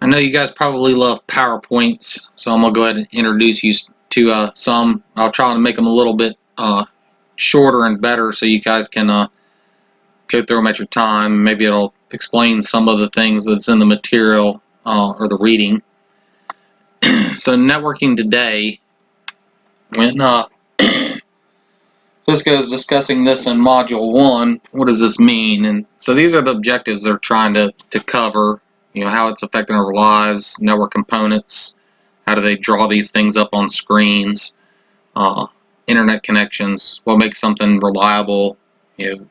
I know you guys probably love PowerPoints, so I'm going to go ahead and introduce you to some. I'll try to make them a little bit shorter and better so you guys can go through them at your time. Maybe it'll explain some of the things that's in the material or the reading. So networking today, when Cisco is discussing this in Module 1, what does this mean? And so these are the objectives they're trying to cover, how it's affecting our lives, network components, how do they draw these things up on screens, internet connections, what makes something reliable,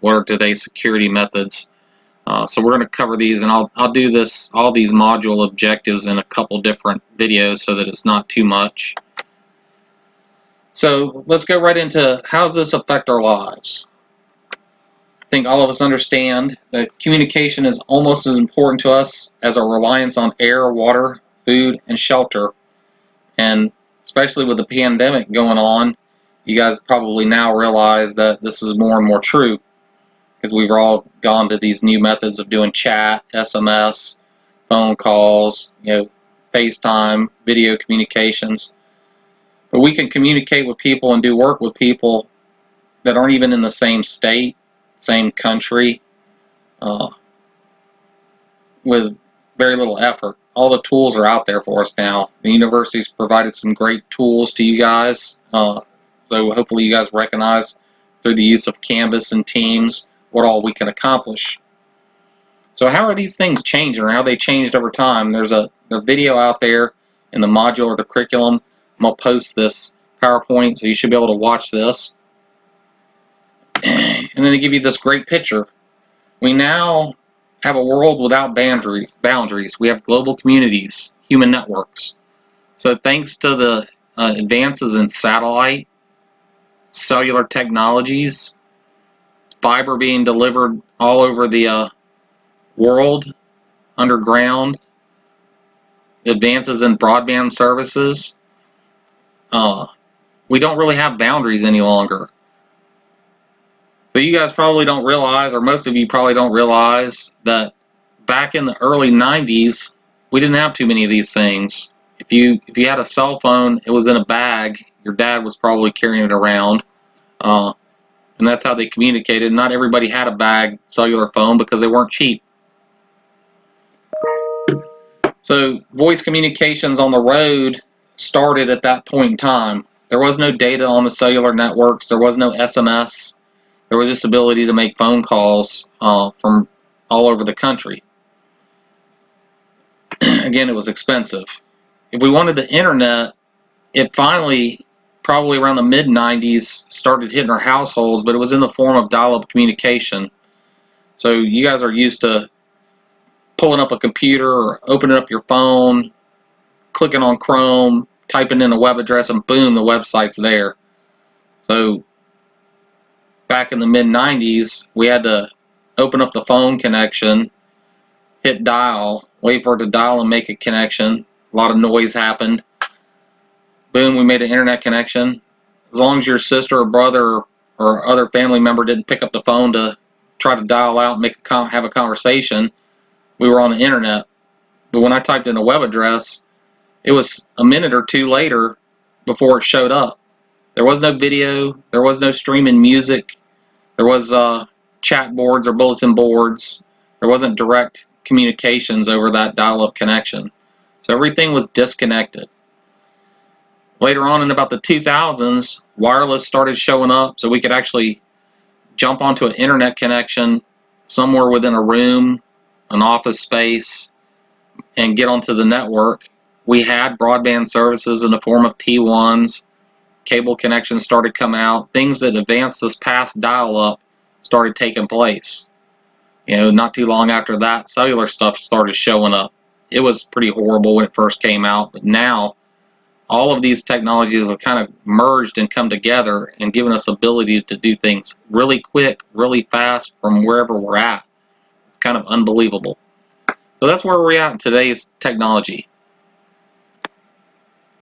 what are today's security methods. So we're going to cover these, and I'll do all these module objectives in a couple different videos so that it's not too much. So let's go right into how does this affect our lives. I think all of us understand that communication is almost as important to us as our reliance on air, water, food, and shelter. And especially with the pandemic going on, you guys probably now realize that this is more and more true because we've all gone to these new methods of doing chat, SMS, phone calls, FaceTime, video communications. But we can communicate with people and do work with people that aren't even in the same state, same country, with very little effort. All the tools are out there for us now. The university's provided some great tools to you guys, so hopefully you guys recognize through the use of Canvas and Teams what all we can accomplish. So how are these things changing, or how they changed over time? There's a video out there in the module or the curriculum. I'm going to post this PowerPoint, so you should be able to watch this. And then they give you this great picture. We now have a world without boundaries. We have global communities, human networks. So thanks to the advances in satellite, cellular technologies, fiber being delivered all over the world, underground, advances in broadband services, we don't really have boundaries any longer. So you guys probably don't realize, or most of you probably don't realize, that back in the early 90s, we didn't have too many of these things. If you had a cell phone, it was in a bag. Your dad was probably carrying it around, and that's how they communicated. Not everybody had a bag cellular phone because they weren't cheap. So voice communications on the road started at that point in time. There was no data on the cellular networks. There was no SMS. There was just ability to make phone calls from all over the country. Again, it was expensive. If we wanted the internet, it finally, probably around the mid-90s, started hitting our households, but it was in the form of dial-up communication. So you guys are used to pulling up a computer or opening up your phone, clicking on Chrome, typing in a web address, and boom, the website's there. So back in the mid-90s, we had to open up the phone connection, hit dial, wait for it to dial and make a connection. A lot of noise happened. Boom, we made an internet connection. As long as your sister or brother or other family member didn't pick up the phone to try to dial out and have a conversation, we were on the internet. But when I typed in a web address, it was a minute or two later before it showed up. There was no video, there was no streaming music, there was chat boards or bulletin boards. There wasn't direct communications over that dial-up connection. So everything was disconnected. Later on in about the 2000s, wireless started showing up, so we could actually jump onto an internet connection somewhere within a room, an office space, and get onto the network. We had broadband services in the form of T1s. Cable connections started coming out. Things that advanced this past dial-up started taking place. Not too long after that, cellular stuff started showing up. It was pretty horrible when it first came out, but now all of these technologies have kind of merged and come together and given us ability to do things really quick, really fast from wherever we're at. It's kind of unbelievable. So that's where we're at in today's technology.